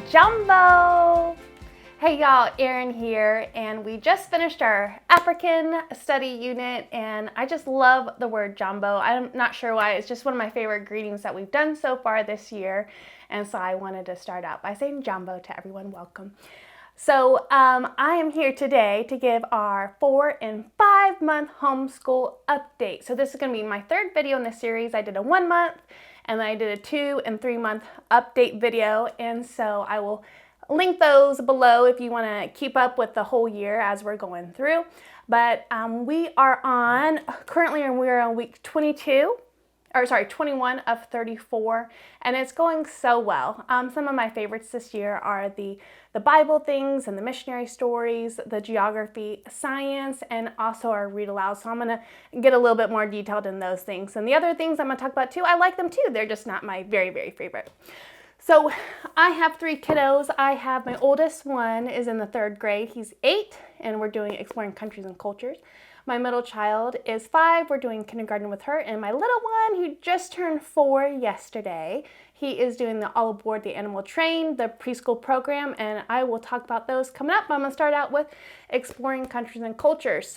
Jumbo! Hey y'all, Erin here, and we just finished our African study unit, and I just love the word jumbo. I'm not sure why, it's just one of my favorite greetings that we've done so far this year, and so I wanted to start out by saying jumbo to everyone. Welcome. So I am here today to give our 4 and 5 month homeschool update. So this is going to be my third video in this series. I did a 1 month, and then I did a 2 and 3 month update video, and so I will link those below if you want to keep up with the whole year as we're going through. But we are currently we're on week 21 of 34, and it's going so well. Some of my favorites this year are the Bible things and the missionary stories, the geography, science, and also our read aloud. So I'm going to get a little bit more detailed in those things. And the other things I'm going to talk about too, I like them too. They're just not my very, very favorite. So I have 3 kiddos. I have my oldest one is in the 3rd grade. He's 8, and we're doing exploring countries and cultures. My middle child is 5. We're doing kindergarten with her. And my little one, who just turned 4 yesterday, he is doing the All Aboard the Animal Train, the preschool program, and I will talk about those coming up. I'm going to start out with exploring countries and cultures.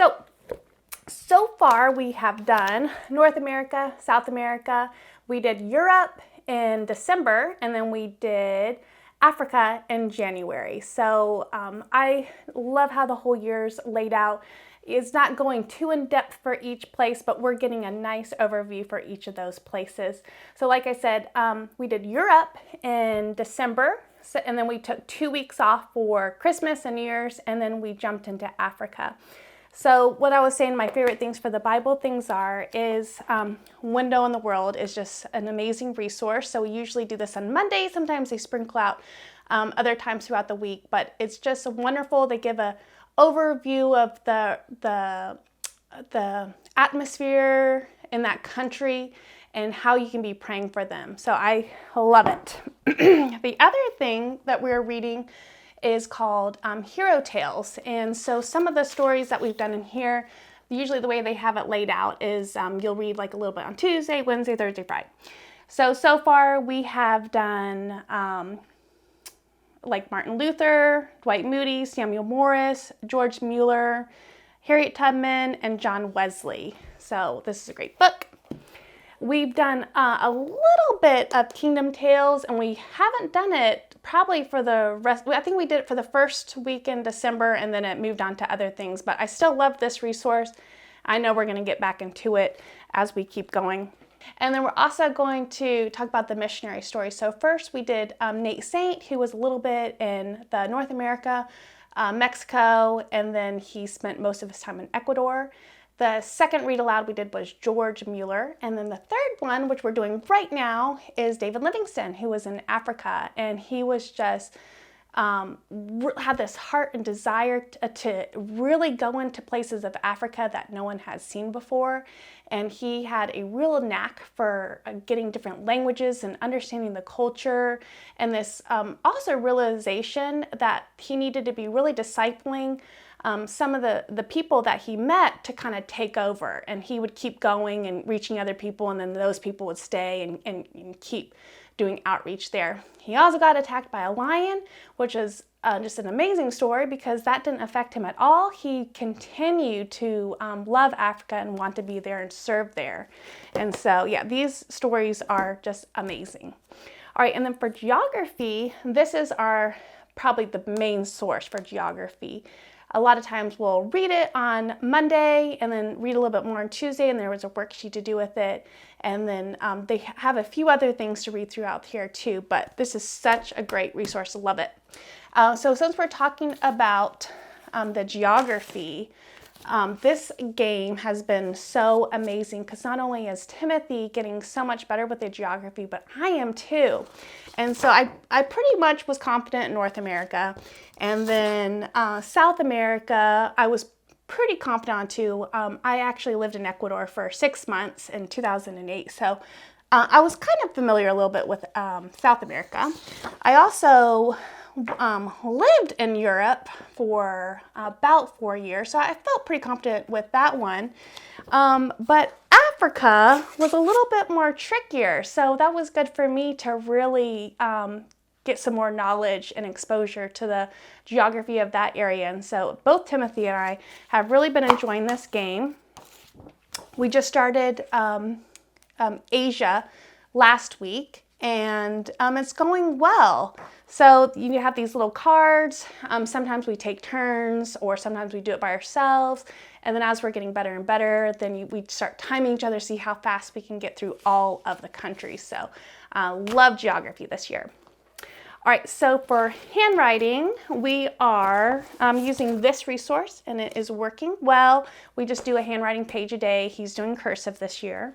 So far we have done North America, South America. We did Europe in December, and then we did Africa in January. So I love how the whole year's laid out. It's not going too in depth for each place, but we're getting a nice overview for each of those places. So like I said, we did Europe in December, and then we took 2 weeks off for Christmas and New Year's, and then we jumped into Africa. So what I was saying, my favorite things for the Bible things is Window in the World is just an amazing resource. So we usually do this on Monday. Sometimes they sprinkle out other times throughout the week, but it's just wonderful. They give a overview of the atmosphere in that country and how you can be praying for them. So I love it. The other thing that we're reading is called Hero Tales. And so some of the stories that we've done in here, usually the way they have it laid out is you'll read like a little bit on Tuesday, Wednesday, Thursday, Friday. So far we have done like Martin Luther, Dwight Moody, Samuel Morris, George Mueller, Harriet Tubman, and John Wesley. So this is a great book. We've done a little bit of Kingdom Tales, and we haven't done it probably for the rest. I think we did it for the first week in December, and then it moved on to other things. But I still love this resource. I know we're going to get back into it as we keep going. And then we're also going to talk about the missionary story. So first we did Nate Saint, who was a little bit in the North America, Mexico, and then he spent most of his time in Ecuador. The second read aloud we did was George Mueller. And then the third one, which we're doing right now, is David Livingstone, who was in Africa. And he was just had this heart and desire to really go into places of Africa that no one has seen before. And he had a real knack for getting different languages and understanding the culture, and this also realization that he needed to be really discipling some of the people that he met to kind of take over. And he would keep going and reaching other people, and then those people would stay and keep doing outreach there. He also got attacked by a lion, which is just an amazing story because that didn't affect him at all. He continued to love Africa and want to be there and serve there. And so, yeah, these stories are just amazing. All right, and then for geography, this is probably the main source for geography. A lot of times we'll read it on Monday and then read a little bit more on Tuesday, and there was a worksheet to do with it. And then they have a few other things to read throughout here too, but this is such a great resource. Love it. So since we're talking about the geography, this game has been so amazing because not only is Timothy getting so much better with the geography, but I am too. And so I pretty much was confident in North America. And then South America, I was pretty confident on too. I actually lived in Ecuador for 6 months in 2008. So I was kind of familiar a little bit with South America. I also lived in Europe for about 4 years, so I felt pretty confident with that one. But Africa was a little bit more trickier, so that was good for me to really get some more knowledge and exposure to the geography of that area. And so both Timothy and I have really been enjoying this game. We just started Asia last week, and it's going well. So you have these little cards. Sometimes we take turns, or sometimes we do it by ourselves. And then as we're getting better and better, then we start timing each other to see how fast we can get through all of the countries. So love geography this year. All right, so for handwriting, we are using this resource, and it is working well. We just do a handwriting page a day. He's doing cursive this year.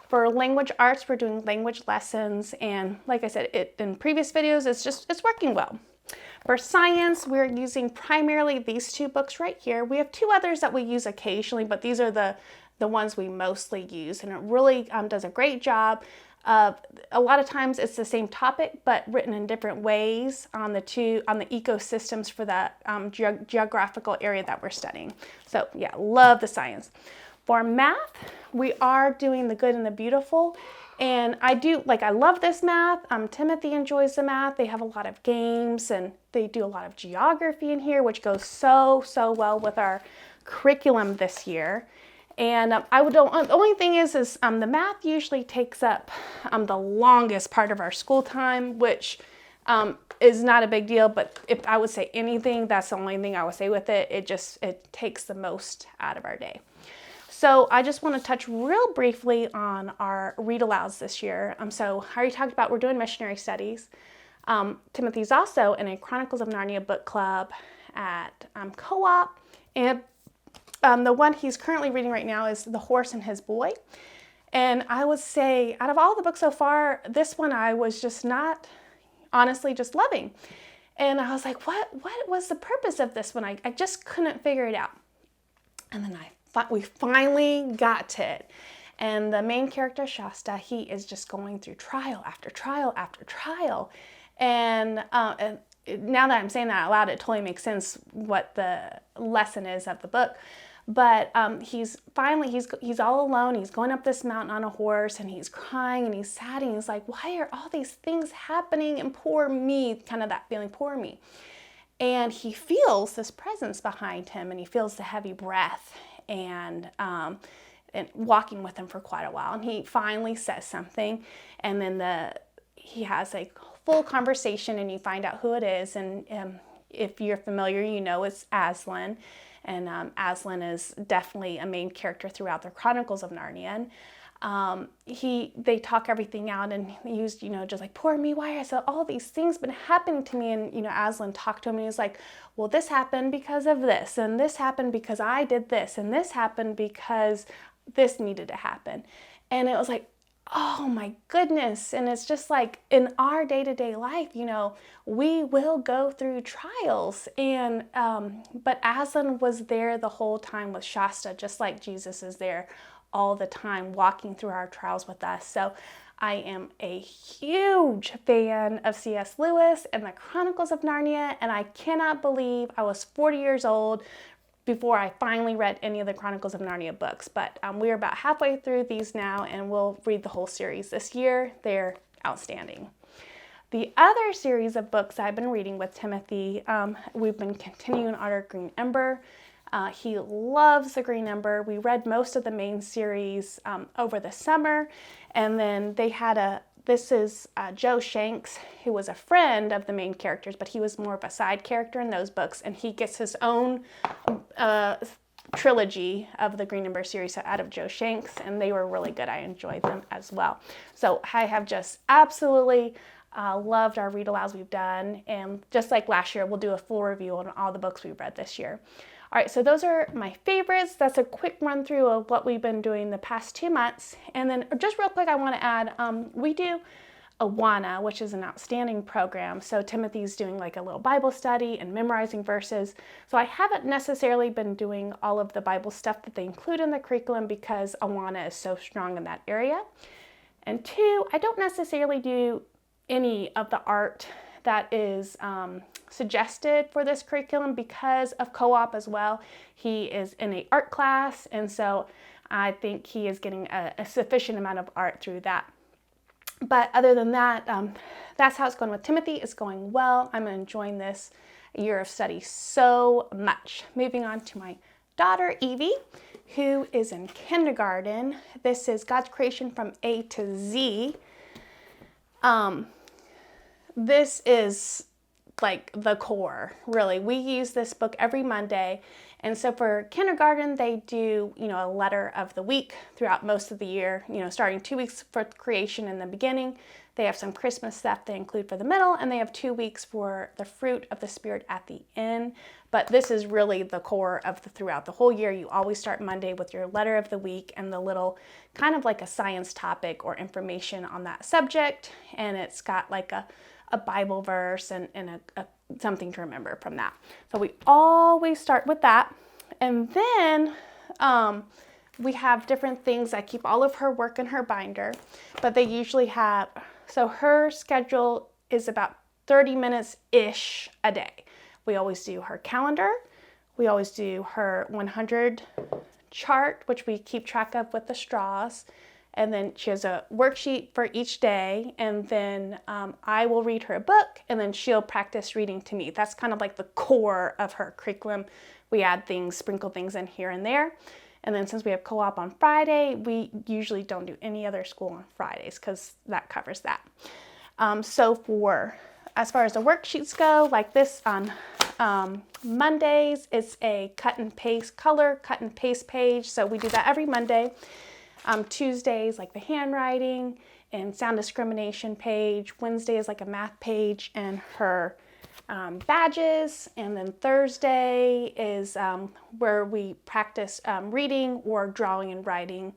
For language arts, we're doing language lessons, and like I said in previous videos, it's working well. For science, we're using primarily these two books right here. We have two others that we use occasionally, but these are the ones we mostly use, and it really does a great job. A lot of times it's the same topic, but written in different ways on the ecosystems for the geographical area that we're studying. So yeah, love the science. For math, we are doing the good and the beautiful. And I love this math. Timothy enjoys the math. They have a lot of games, and they do a lot of geography in here, which goes so well with our curriculum this year. And the only thing is the math usually takes up the longest part of our school time, which is not a big deal. But if I would say anything, that's the only thing I would say with it. It takes the most out of our day. So I just want to touch real briefly on our read alouds this year. So I already talked about we're doing missionary studies. Timothy's also in a Chronicles of Narnia book club at Co-op, and the one he's currently reading right now is The Horse and His Boy. And I would say, out of all the books so far, this one I was just not, honestly, just loving. And I was like, what was the purpose of this one? I just couldn't figure it out. And then we finally got to it. And the main character, Shasta, he is just going through trial after trial after trial. And now that I'm saying that out loud, it totally makes sense what the lesson is of the book. But he's all alone. He's going up this mountain on a horse, and he's crying and he's sad, and he's like, why are all these things happening? And poor me, kind of that feeling, poor me. And he feels this presence behind him, and he feels the heavy breath, and walking with him for quite a while. And he finally says something, and then he has a full conversation, and you find out who it is. And if you're familiar, you know it's Aslan. And Aslan is definitely a main character throughout the Chronicles of Narnia. And they talk everything out, and he used, just like, poor me, why are all these things been happening to me? And, Aslan talked to him, and he was like, well, this happened because of this, and this happened because I did this, and this happened because this needed to happen. And it was like, oh my goodness. And it's just like in our day-to-day life, we will go through trials. And but Aslan was there the whole time with Shasta, just like Jesus is there all the time, walking through our trials with us. So I am a huge fan of C.S. Lewis and the Chronicles of Narnia, and I cannot believe I was 40 years old before I finally read any of the Chronicles of Narnia books. But we're about halfway through these now, and we'll read the whole series this year. They're outstanding. The other series of books I've been reading with Timothy, we've been continuing our Green Ember. He loves the Green Ember. We read most of the main series over the summer, and then they had this is Joe Shanks, who was a friend of the main characters, but he was more of a side character in those books, and he gets his own trilogy of the Green Ember series out of Joe Shanks, and they were really good. I enjoyed them as well. So I have just absolutely loved our read alouds we've done, and just like last year, we'll do a full review on all the books we've read this year. All right, so those are my favorites. That's a quick run through of what we've been doing the past 2 months. And then just real quick, I want to add, we do Awana, which is an outstanding program. So Timothy's doing like a little Bible study and memorizing verses. So I haven't necessarily been doing all of the Bible stuff that they include in the curriculum because Awana is so strong in that area. And 2, I don't necessarily do any of the art that is suggested for this curriculum because of co-op as well. He is in an art class, and so I think he is getting a sufficient amount of art through that. But other than that, that's how it's going with Timothy. It's going well. I'm enjoying this year of study so much. Moving on to my daughter, Evie, who is in kindergarten. This is God's Creation from A to Z. This is like the core, really. We use this book every Monday. And so for kindergarten, they do, a letter of the week throughout most of the year, starting 2 weeks for creation in the beginning. They have some Christmas stuff they include for the middle, and they have 2 weeks for the fruit of the Spirit at the end. But this is really the core of throughout the whole year. You always start Monday with your letter of the week and the little kind of like a science topic or information on that subject. And it's got like a Bible verse and something to remember from that. So we always start with that. And then we have different things. I keep all of her work in her binder, but they usually have, so her schedule is about 30 minutes-ish a day. We always do her calendar. We always do her 100 chart, which we keep track of with the straws. And then she has a worksheet for each day. And then I will read her a book, and then she'll practice reading to me. That's kind of like the core of her curriculum. We add things, sprinkle things in here and there. And then since we have co-op on Friday, we usually don't do any other school on Fridays because that covers that. So as far as the worksheets go, like this on Mondays, it's a color cut and paste page. So we do that every Monday. Tuesdays, like the handwriting and sound discrimination page. Wednesday is like a math page and her badges. And then Thursday is where we practice reading or drawing and writing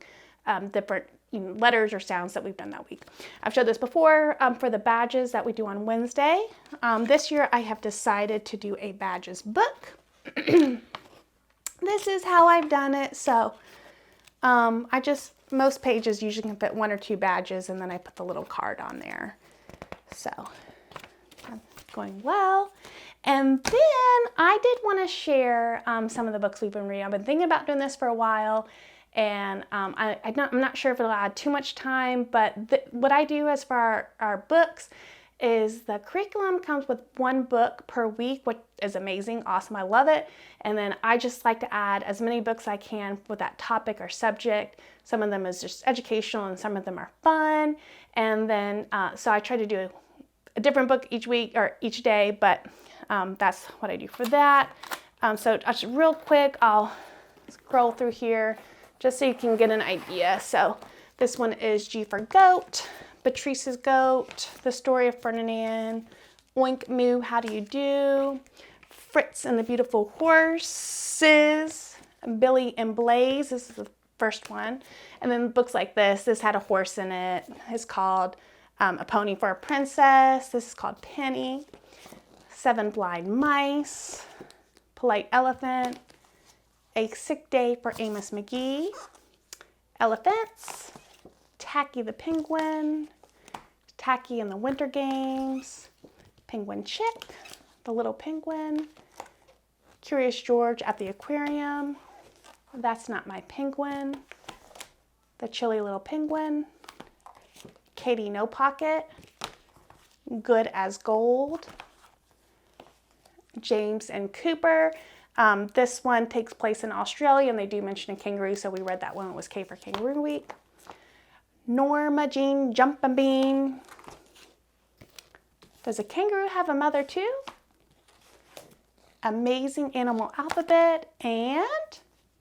different letters or sounds that we've done that week. I've showed this before for the badges that we do on Wednesday. This year I have decided to do a badges book. This is how I've done it. So most pages usually can fit 1 or 2 badges, and then I put the little card on there. So it's going well. And then I did want to share some of the books we've been reading. I've been thinking about doing this for a while, and I'm not sure if it'll add too much time, but what I do as for our books is the curriculum comes with 1 book per week, which is amazing, awesome, I love it. And then I just like to add as many books I can with that topic or subject. Some of them is just educational and some of them are fun. And then, so I try to do a different book each week or each day, but that's what I do for that. So just real quick, I'll scroll through here just so you can get an idea. So this one is G for Goat, Patrice's Goat, The Story of Ferdinand, Oink Moo, How Do You Do, Fritz and the Beautiful Horses, Billy and Blaze, this is the first one. And then books like this had a horse in it. It's called A Pony for a Princess. This is called Penny. 7 Blind Mice, Polite Elephant, A Sick Day for Amos McGee, Elephants, Tacky the Penguin, Tacky and the Winter Games, Penguin Chick, The Little Penguin, Curious George at the Aquarium, That's Not My Penguin, The Chilly Little Penguin, Katie No Pocket, Good as Gold, James and Cooper. This one takes place in Australia, and they do mention a kangaroo, so we read that one. It was K for Kangaroo Week. Norma Jean Jumpin' Bean. Does a kangaroo have a mother too? Amazing Animal Alphabet, and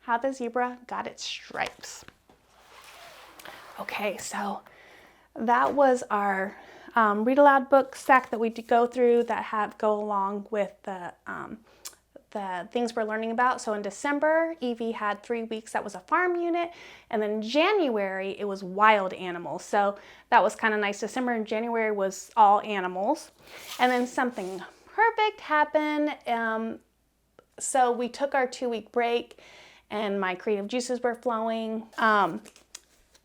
How the Zebra Got Its Stripes. Okay, so that was our read aloud book stack that we go through that go along with the things we're learning about. So in December, Evie had 3 weeks that was a farm unit, and then January it was wild animals. So that was kind of nice. December and January was all animals, and then something perfect happened. So we took our 2-week break, and my creative juices were flowing.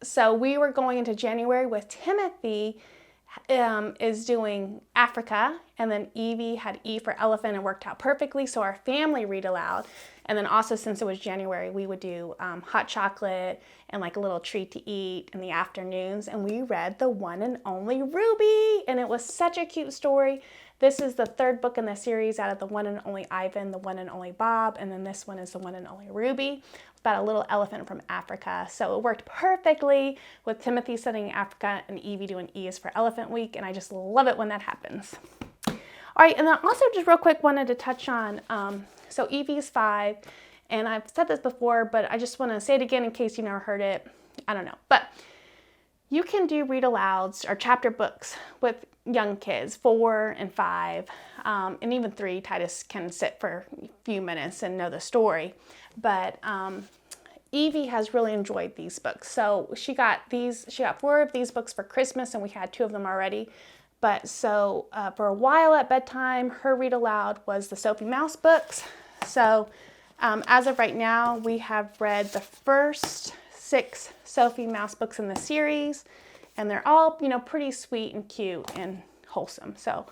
So we were going into January with Timothy is doing Africa, and then Evie had E for elephant and worked out perfectly. So our family read aloud. And then also, since it was January, we would do hot chocolate and like a little treat to eat in the afternoons. And we read The One and Only Ruby, and it was such a cute story. This is the third book in the series out of The One and Only Ivan, The One and Only Bob, and then this one is The One and Only Ruby. It's about a little elephant from Africa. So it worked perfectly with Timothy studying Africa and Evie doing E is for Elephant Week, and I just love it when that happens. All right, and then also just real quick wanted to touch on, so Evie's 5, and I've said this before, but I just want to say it again in case you never heard it. I don't know, but you can do read alouds or chapter books with young kids, 4 and 5, and even 3. Titus can sit for a few minutes and know the story. But Evie has really enjoyed these books. So she got 4 of these books for Christmas, and we had 2 of them already. But so for a while at bedtime, her read aloud was the Sophie Mouse books. So as of right now, we have read the first 6 Sophie Mouse books in the series, and they're all, pretty sweet and cute and wholesome. So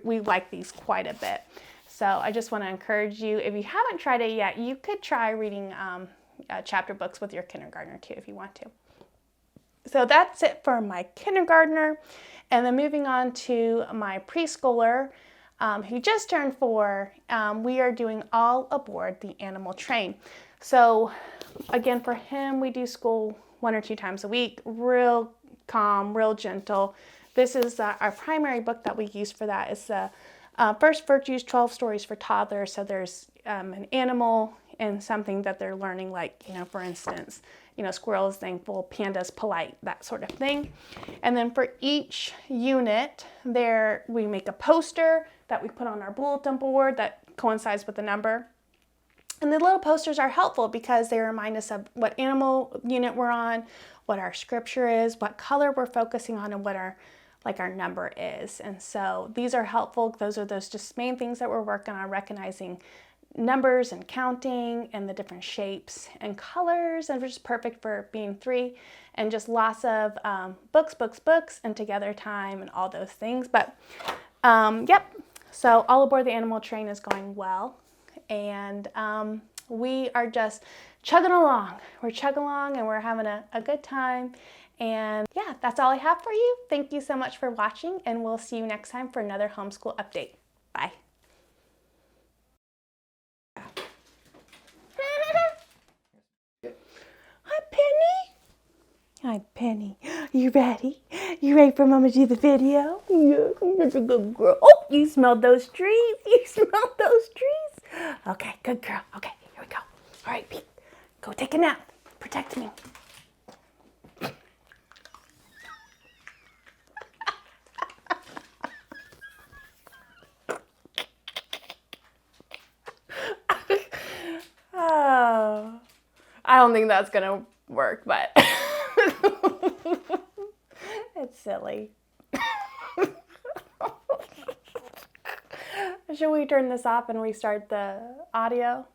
we like these quite a bit. So I just want to encourage you, if you haven't tried it yet, you could try reading chapter books with your kindergartner too, if you want to. So that's it for my kindergartner. And then moving on to my preschooler, who just turned 4, we are doing All Aboard the Animal Train. So again, for him, we do school 1 or 2 times a week, real calm, real gentle. This is our primary book that we use for that. It's the First Virtues, 12 Stories for Toddlers. So there's an animal and something that they're learning, like, for instance, squirrel is thankful, panda's polite, that sort of thing. And then for each unit there, we make a poster that we put on our bulletin board that coincides with the number. And the little posters are helpful because they remind us of what animal unit we're on, what our scripture is, what color we're focusing on, and what our number is. And so these are helpful. Those are those just main things that we're working on, recognizing numbers and counting and the different shapes and colors, and just perfect for being 3, and just lots of books and together time and all those things. But yep, so All Aboard the Animal Train is going well, and we are just chugging along. We're chugging along and we're having a good time. And yeah, that's all I have for you. Thank you so much for watching, and we'll see you next time for another homeschool update. Bye. Hi, Penny. Hi, Penny. You ready? You ready for Mama to do the video? Yeah, you're a good girl. Oh, you smelled those trees. You smelled those trees. Okay, good girl. Okay, here we go. All right, Pete, go take a nap. Protect me. Oh, I don't think that's gonna work, but it's silly. Should we turn this off and restart the audio?